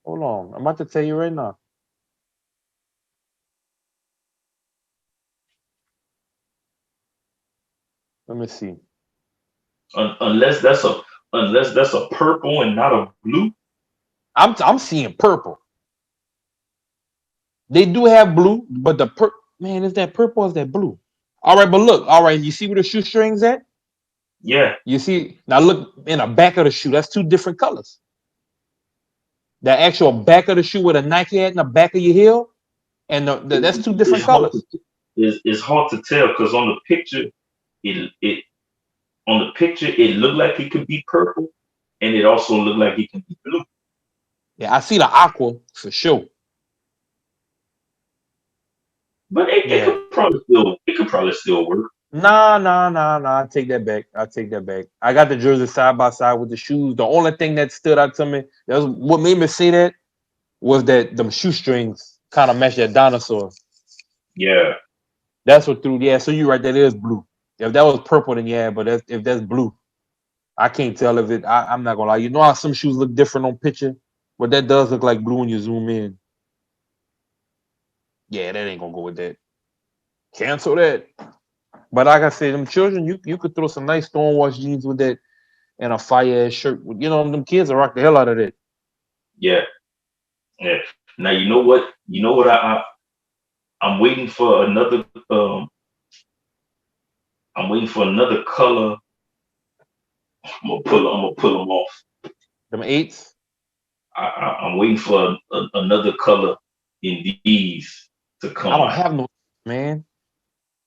hold on. I'm about to tell you right now. Let me see. Unless that's a purple and not a blue. I'm seeing purple. They do have blue, but man, is that purple or is that blue? All right, but look, all right, you see where the shoestrings at? Yeah, You see now look in the back of the shoe, that's two different colors. The actual back of the shoe with a Nike hat in the back of your heel, and that's two it's different hard to colors. it's hard to tell because on the picture it on the picture it looked like it could be purple, and it also looked like it can be blue. Yeah, I see the aqua for sure. But it Yeah. could probably still work. Nah. I take that back. I take that back. I got the jersey side by side with the shoes. The only thing that stood out to me, that was what made me say that, was that them shoestrings kind of match that dinosaur. Yeah, That's what threw. Yeah, so you're right. That is blue. If that was purple, then yeah. But if that's blue, I can't tell if it. I'm not gonna lie. You know how some shoes look different on picture, but that does look like blue when you zoom in. Yeah, that ain't gonna go with that. Cancel that. But like I said, them children, you could throw some nice stonewash jeans with that and a fire ass shirt. Them kids will rock the hell out of that. yeah, yeah. Now you know what? I'm waiting for another. I'm waiting for another color. I'm gonna pull them off. Them eights. I'm waiting for another color in these to I come don't out. have no man.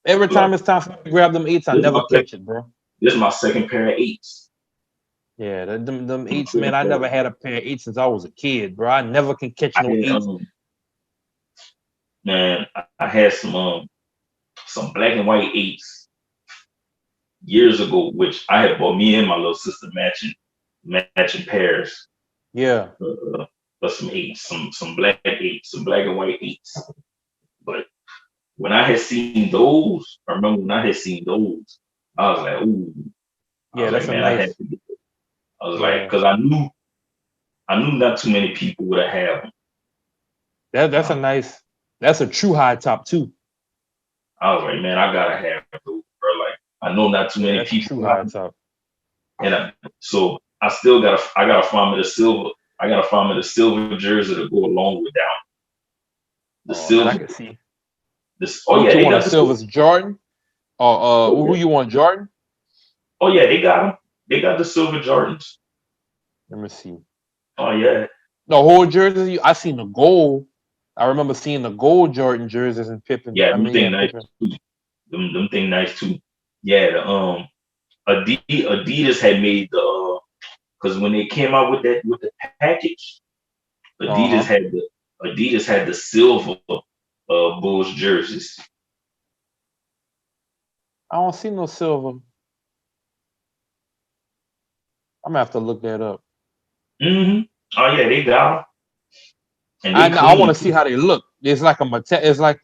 Every Like time it's time for me to grab them eights, I this is never my second. catch it, bro. This is my second pair of eights. Yeah, them My eights, man. second I pair. never had a pair of eights since I was a kid, bro. I never can catch I no had eights. man, I had some black and white eights years ago, which I had bought me and my little sister matching pairs Yeah, for some eights, some black eights, some black and white eights. But when I had seen those, I remember when I had seen those, I was like, ooh, I yeah. was like, That's a man, I had nice. to get it. I was like, Yeah, because I knew not too many people would have them. that's a nice. That's a true high top too. I was like, man, I gotta have those, bro. Like, I know not too Yeah, many that's a people true have high them, top. and so I gotta find me the silver. I gotta find me the silver jersey to go along with that. The Oh man, I silver, can see. this. Oh What yeah, you they want, a got the silver. Silver's Jordan? Or Oh who yeah, you want, Jordan? oh yeah, they got them. They got the silver Jordans. Let me see. Oh yeah, The whole jersey. I seen the gold. I remember seeing the gold Jordan jerseys and Pippen. yeah, I them mean, thing yeah, nice Pippen. too. Them thing nice too. Yeah, the Adidas had made the because when they came out with the package, Uh Adidas huh. had the Adidas had the silver Bulls jerseys. I don't see no silver. I'm gonna have to look that up. Hmm. Oh yeah, they got 'em. And I they know. I want clean to see too. how they look. It's like a It's like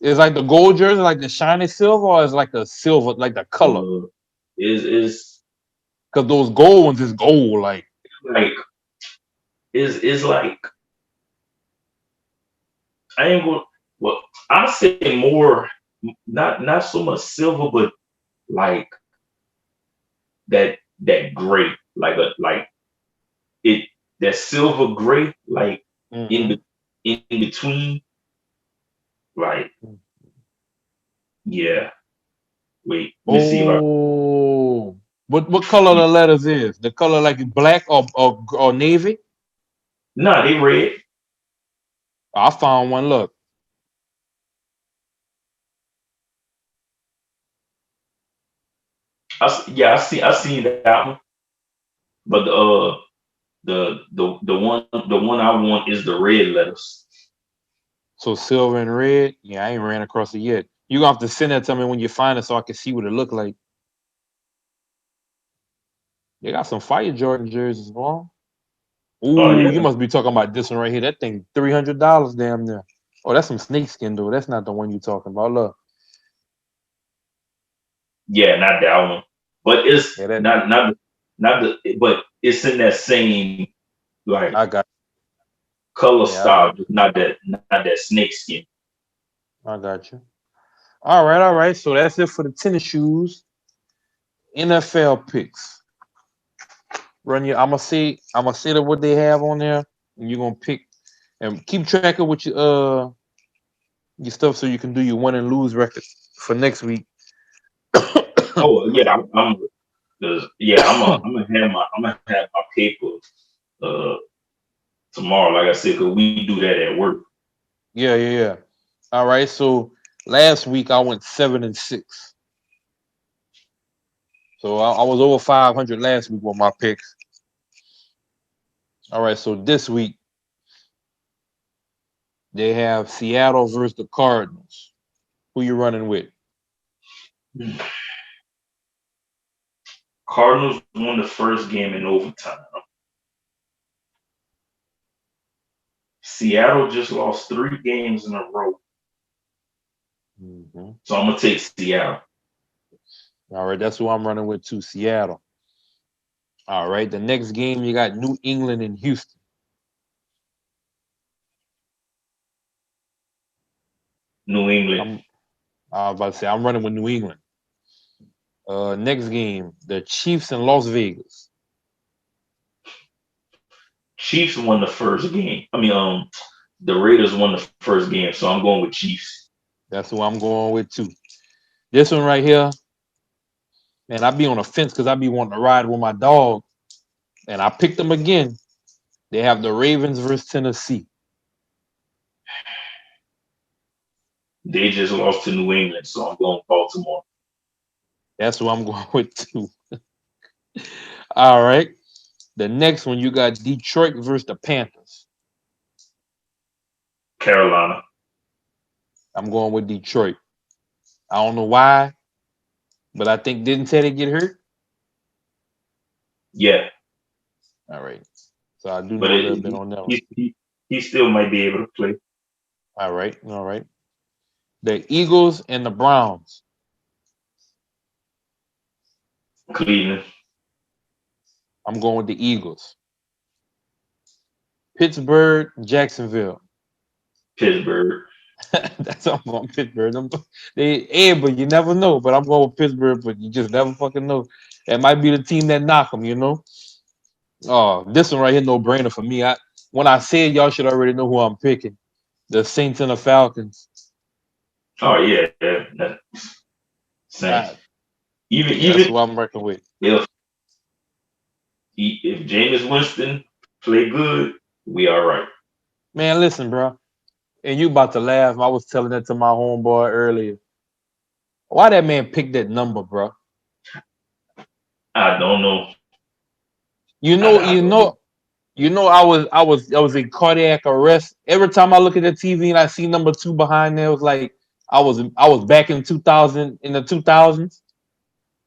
It's like the gold jersey, like the shiny silver, or it's like the silver, like the color. Uh, is Cause those gold ones is gold. Like like is like I ain't going. Well, I say more, not so much silver, but like that gray, like it that silver gray, like in hmm the in between, like yeah. Wait, let me see if I. oh, what color the letters is? The color like black or navy? Nah, they red. I found one. Look, I seen that one, but the one I want is the red letters. So silver and red. Yeah, I ain't ran across it yet. You gonna have to send that to me when you find it so I can see what it look like. They got some fire Jordan jerseys, boy. Oh Ooh, yeah, you must be talking about this one right here. That thing $300 damn near. Oh, that's some snake skin though. That's not the one you talking about. Look, yeah, not that one, but yeah, it's that not the but it's in that same like I got. color Yeah, I got. style, just not that snake skin. I got you. All right. So that's it for the tennis shoes. NFL picks. Run your. I'm gonna say that what they have on there, and you're gonna pick and keep track of what your stuff so you can do your win and lose record for next week. Oh yeah, I'm 'cause, yeah, I'm gonna have my paper uh tomorrow. Like I said, cause we do that at work. Yeah. All right. So last week I went 7-6. So I was over 500 last week with my picks. All right. So this week they have Seattle versus the Cardinals. Who you running with? Cardinals won the first game in overtime. Seattle just lost 3 games in a row, Mhm. so I'm gonna take Seattle. All right. That's who I'm running with too. Seattle. All right. The next game you got New England and Houston. New England. I'm I was about to say I'm running with New England. Next game, the Chiefs in Las Vegas. Chiefs won the first game. The Raiders won the first game, so I'm going with Chiefs. That's who I'm going with too. This one right here, man, I be on the fence because I be wanting to ride with my dog, and I picked them again. They have the Ravens versus Tennessee. They just lost to New England, so I'm going Baltimore. That's who I'm going with too. All right. The next one, you got Detroit versus the Panthers. Carolina. I'm going with Detroit. I don't know why, but I think didn't Teddy get hurt? Yeah, All right. So I do but know a little bit on that one. he still might be able to play. All right. The Eagles and the Browns. Cleveland. I'm going with the Eagles. Pittsburgh, Jacksonville. Pittsburgh. That's how I'm going Pittsburgh. But you never know. But I'm going with Pittsburgh, but you just never fucking know. That might be the team that knock them, you know? Oh, this one right here, no brainer for me. When I said y'all should already know who I'm picking. The Saints and the Falcons. Oh yeah. Saints. Uh, Even yeah, that's even who I'm working with. if if Jameis Winston play good, we all right. Man, listen, bro. And you about to laugh. I was telling that to my homeboy earlier. Why that man picked that number, bro? I don't know. You I, know, I you don't know. know, I was in cardiac arrest. Every time I look at the TV and I see number two behind there, it was like I was back in 2000 in the 2000s.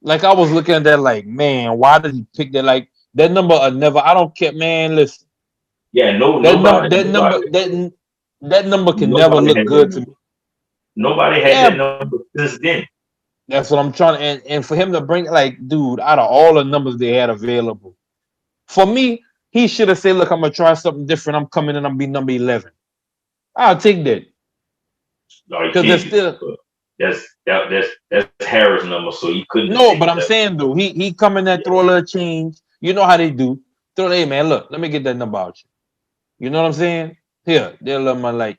Like I was looking at that like, man, why did he pick that? Like that number never. I don't care, man. Listen, Yeah, no, that number, nobody, that number, nobody, that number can never nobody look had that good to me. number. Nobody had Yeah, that number since then. that's what I'm trying to. And for him to bring like, dude, out of all the numbers they had available, for me, he should have said, look, I'm gonna try something different. I'm coming in. I'm be number 11. I'll take that. No, you Because can't there's do still that. That's Harris' number, so he couldn't have no, but taken I'm that. saying though, he come in there, Yeah, throw a little change. You know how they do. Throw, hey man, look, let me get that number out you. You know what I'm saying? Here, they'll let my like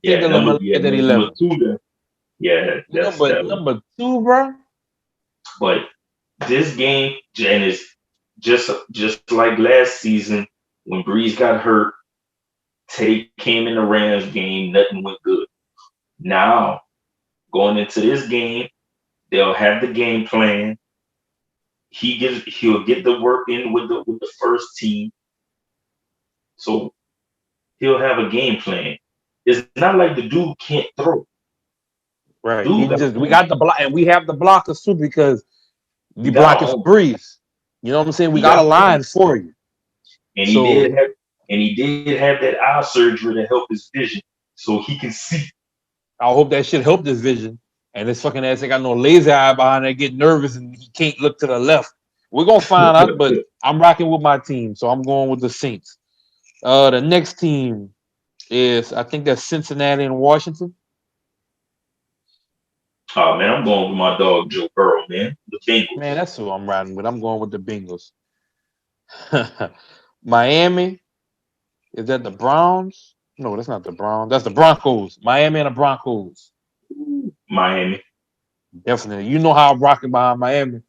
take a little yeah, at that number 11. two. Then, yeah, You know, that's but that one. number two, bro. But this game, Jan, is just like last season when Breeze got hurt. Teddy came in the Rams game, nothing went good. Now going into this game, they'll have the game plan. he'll get the work in with the first team. So he'll have a game plan. It's not like the dude can't throw. Right. Dude got We got the block, and we have the blockers too because he we got block a it for home. Breeze. You know what I'm saying? We He got a got line home. for you. And So he did have that eye surgery to help his vision so he can see. I hope that shit help this vision. And this fucking ass ain't got no laser eye behind there, get nervous and he can't look to the left. We're gonna find out, but I'm rocking with my team, so I'm going with the Saints. The next team is I think that's Cincinnati and Washington. Oh man, I'm going with my dog Joe Burrow, man. The Man, Bengals. that's who I'm riding with. I'm going with the Bengals. Miami, is that the Browns? No, that's not the Browns. That's the Broncos. Miami and the Broncos. Miami. Definitely. You know how I'm rocking behind Miami.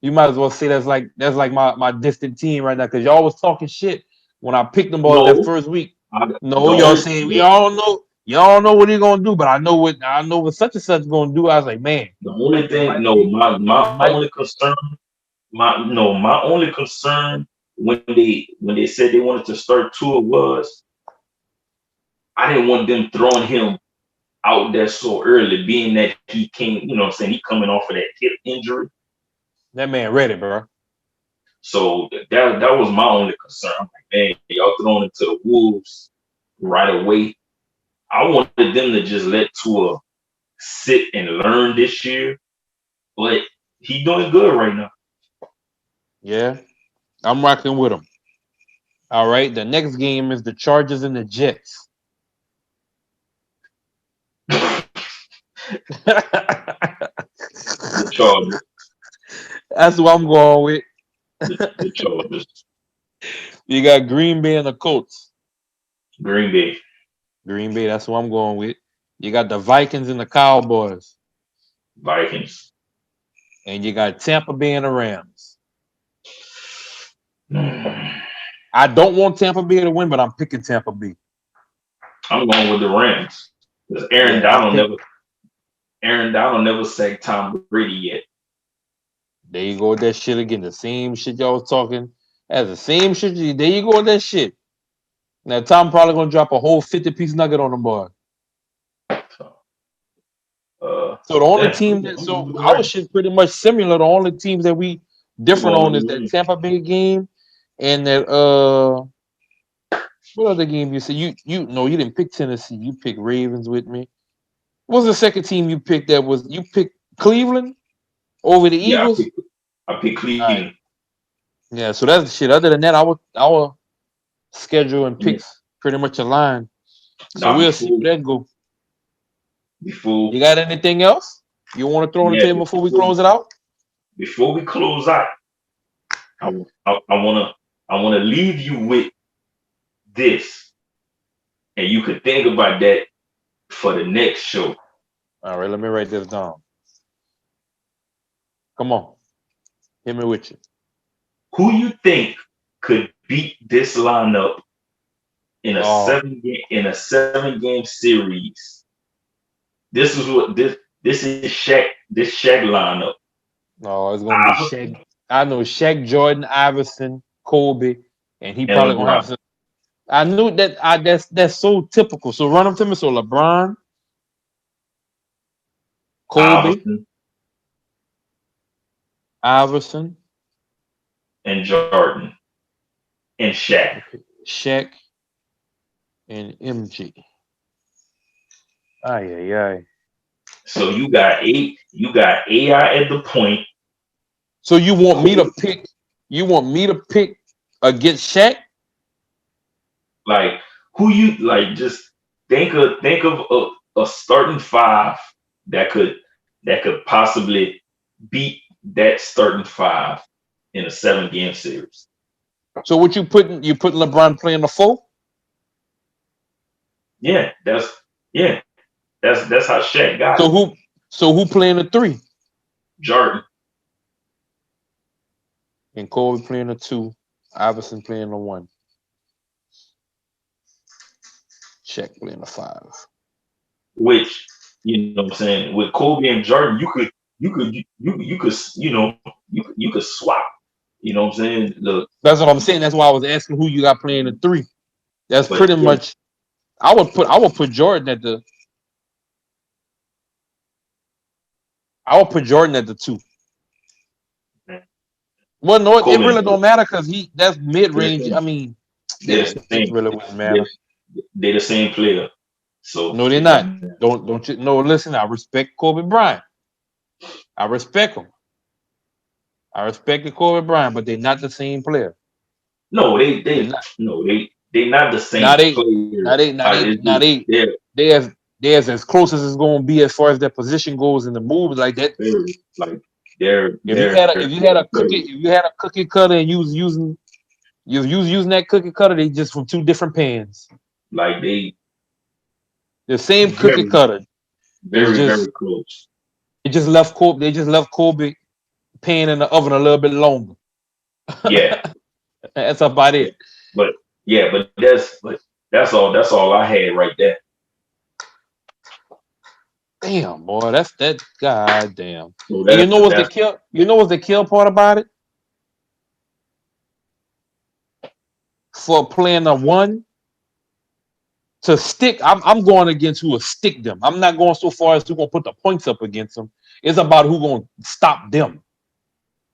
You might as well say that's like my distant team right now because y'all was talking shit when I picked them all that No, first week. the No, y'all only saying we all know y'all know what he's gonna do, but I know what such and such gonna do. I was like, man, the only it thing might no be it my might only concern my only concern when they said they wanted to start Tua was I didn't want them throwing him out there so early, being that he came, you know what I'm saying, he coming off of that hip injury. that man ready, bro. So that was my only concern. I'm like, man, y'all throwing him to the wolves right away. I wanted them to just let Tua sit and learn this year, but he doing good right now. Yeah, I'm rocking with him. All right. The next game is the Chargers and the Jets. The Chargers, That's what I'm going with. the Chargers, You got Green Bay and the Colts. Green Bay, Green Bay, that's what I'm going with. You got the Vikings and the Cowboys. Vikings. And you got Tampa Bay and the Rams. I'm I don't want Tampa Bay to win, but I'm picking Tampa Bay. going with the Rams because Yeah, Aaron Donald never sacked Tom Brady yet. there you go with that shit again. The same shit y'all was talking. That's the same shit. There you go with that shit. Now Tom probably gonna drop a whole 50-piece nugget on the board. So, So the only yeah, team I'm that going so with the our Rams. shit pretty much similar. The only teams that we I'm different going on with is the that Rams. Tampa Bay game and that what other game you said? You no, you didn't pick Tennessee. You picked Ravens with me. What was the second team you picked that was you picked Cleveland over the Yeah, Eagles? I picked All right. Cleveland. Yeah, so that's the shit. Other than that, our schedule and Yeah. picks pretty much aligned. So Now we'll see where that go. before You got anything else you want to throw on the yeah table before we close it out? before we close out, I wanna leave you with this, and you could think about that for the next show. All right, let me write this down. Come on, hit me with you. Who you think could beat this lineup Oh, in a 7 game series? This is what this is Shaq lineup. no, it's gonna be Iverson Shaq. I know Shaq, Jordan, Iverson, Kobe, and he and probably gonna have LeBron. some. I knew that. That's so typical. So run them to me. So LeBron, Kobe, Iverson Iverson, and Jordan and Shaq. okay, Shaq, and MG. Ay ay ay. So you got AI at the point. So you want me to Kobe, pick? You want me to pick against Shaq? like who you like just think of a starting five that could possibly beat that starting five in a 7 game series. So what you putting? You putting LeBron playing the four? Yeah, yeah, that's how Shaq got So it. who? So who playing the three? Jordan. And Kobe playing the two. Iverson playing the one. Shaq playing the five. Which you know what I'm saying with Kobe and Jordan, you could you could swap. You know what I'm saying? Look, That's what I'm saying. That's why I was asking who you got playing the 3. That's but pretty yeah, much. I would put Jordan at the. I would put Jordan at the 2. Well, no, it Coleman, really don't matter because that's mid they're the range. I same. mean, They're yeah, the it same. really wouldn't They're, matter. they're the same player. So No, they're it not. don't matter. Don't you? No, listen. I respect Kobe Bryant. I respect him. I respect the Kobe Bryant, but they're not the same player. No, they They're they not. no they not the Now same they, player. now they, now they, It's now just they, they as close as it's going to be as far as their position goes in the move like that. very like If you had a, if you had a cookie, very if you had a cookie cutter and you was using that cookie cutter, they just from 2 different pans. like they The same cookie very cutter. It's very just close. they just left Kobe pan in the oven a little bit longer. Yeah, That's about yeah, it. but yeah, but that's all I had right there. Damn, boy, that's that. God damn. So And you that's know what's the that's kill? You know what's the kill part about it? For playing a 1 to stick, I'm going against who will stick them. I'm not going so far as who gonna put the points up against them. It's about who gonna stop them.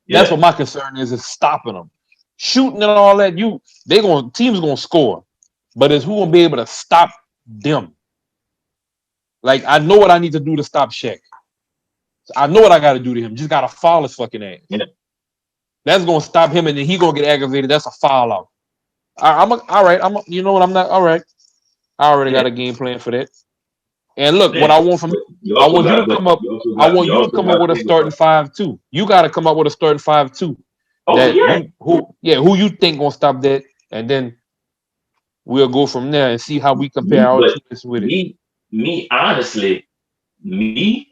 That's yeah what my concern is stopping them. Shooting and all that, teams gonna score, but it's who gonna be able to stop them. Like I know what I need to do to stop Shaq. I know what I got to do to him. Just gotta foul his fucking ass. yeah That's gonna stop him, and then he gonna get aggravated. That's a foul out. All right. You know what? I'm not all right. I already yeah got a game plan for that. And look, what yeah. I want from But you I also want you to got but come up. I want you you to also come up got to with a think starting about. 5 too. You got to come up with a starting 5 too. Oh That yeah, who you think gonna stop that, and then we'll go from there and see how we compare our but teams with it. me honestly, me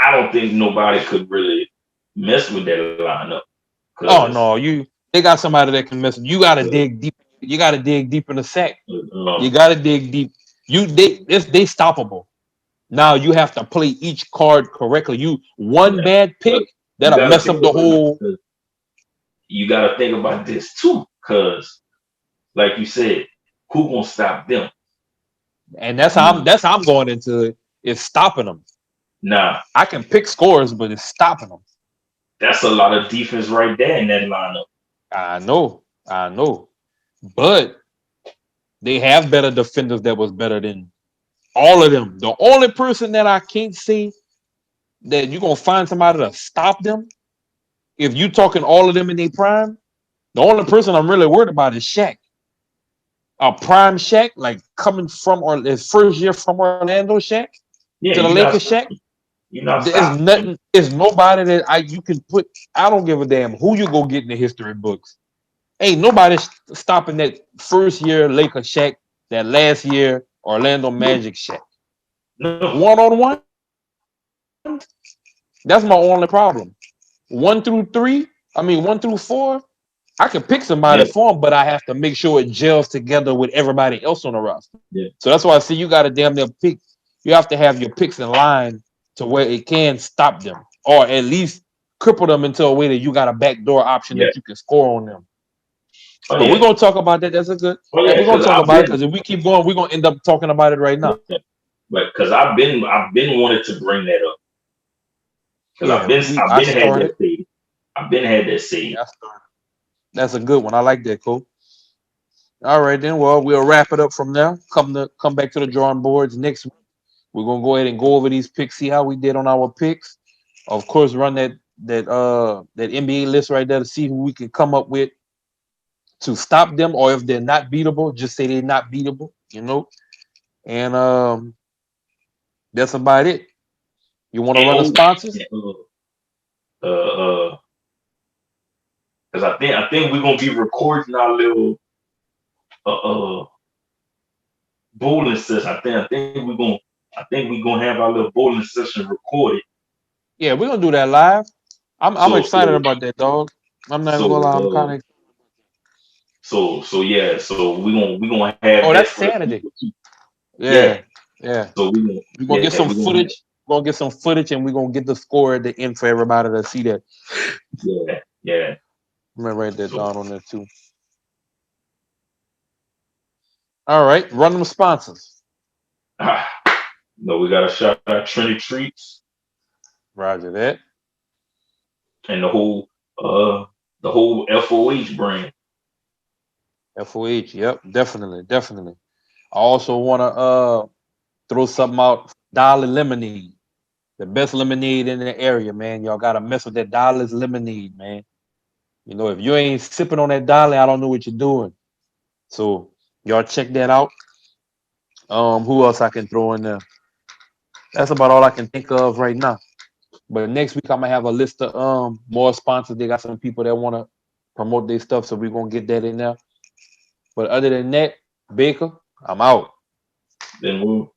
I don't think nobody could really mess with that lineup Oh because no, they got somebody that can mess. You got to dig deep. You got to dig deep in the sack. You um, got to dig deep. They stoppable. Now you have to play each card correctly. One yeah, bad pick but you that'll got to mess think up the about whole. you got to think about this too because like you said, who gonna stop them? And that's how I'm Nah, that's how I'm going into it. Is stopping them. nah, I can pick scores, but it's stopping them. that's a lot of defense right there in that lineup. I know, but they have better defenders that was better than all of them. The only person that I can't see that you're gonna find somebody to stop them, if you talking all of them in their prime, the only person I'm really worried about is Shaq. A prime Shaq, like coming from or his first year from Orlando Shaq Yeah, to the Lakers Shaq. you're not There's stopping them. nothing. There's nobody that you can put. I don't give a damn who you go get in the history books. Ain't nobody stopping that first year Laker Shaq, that last year Orlando No, Magic Shaq. no, 1-on-1, that's my only problem. 1 through 3, I mean 1 through 4, I can pick somebody yeah, for them, but I have to make sure it gels together with everybody else on the roster. yeah, So that's why I see you got to damn near pick. You have to have your picks in line to where it can stop them, or at least cripple them into a way that you got a backdoor option yeah. that you can score on them. Oh But we're yeah, gonna talk about that. That's a good. oh And yeah. we're gonna Because talk I've about it been, because if we keep going, we're gonna end up talking about it right now. yeah, but because I've been wanted to bring that up because Yeah, I've I been had that started. say. I've been had that say. Yeah, I started. That's a good one. I like that, Cole. All right, then. Well, we'll wrap it up from there. Come back to the drawing boards next week. We're gonna go ahead and go over these picks, see how we did on our picks. Of course, run that NBA list right there to see who we can come up with to stop them, or if they're not beatable, just say they're not beatable. And that's about it. You want to And run the oh, sponsors? uh, uh, because I think we're gonna be recording our little uh, uh bowling session. I think we're gonna have our little bowling session recorded. Yeah, we're gonna do that live. I'm So excited about that, dog. I'm not even so gonna lie. I'm kind of. so yeah. So we gonna have Oh, that that's for the Saturday. people too. Yeah. Yeah, yeah. So We're gonna get some we gonna have footage. We're gonna get some footage, and we're gonna get the score at the end for everybody to see that. yeah yeah. I'm gonna write that So down on there too. All right, run them sponsors. ah, no, we got to shout out Trinity Treats Roger that. and the whole FOH brand. FOH. Yep, definitely, definitely. I also want to throw something out. Dollar Lemonade, the best lemonade in the area, man. Y'all gotta mess with that Dollar's lemonade, man. You know, if you ain't sipping on that Dollar, I don't know what you're doing. So y'all check that out. Who else I can throw in there? That's about all I can think of right now. But next week I'm gonna have a list of more sponsors. They got some people that want to promote their stuff, so we're gonna get that in there. But other than that, Baker, I'm out. Then we'll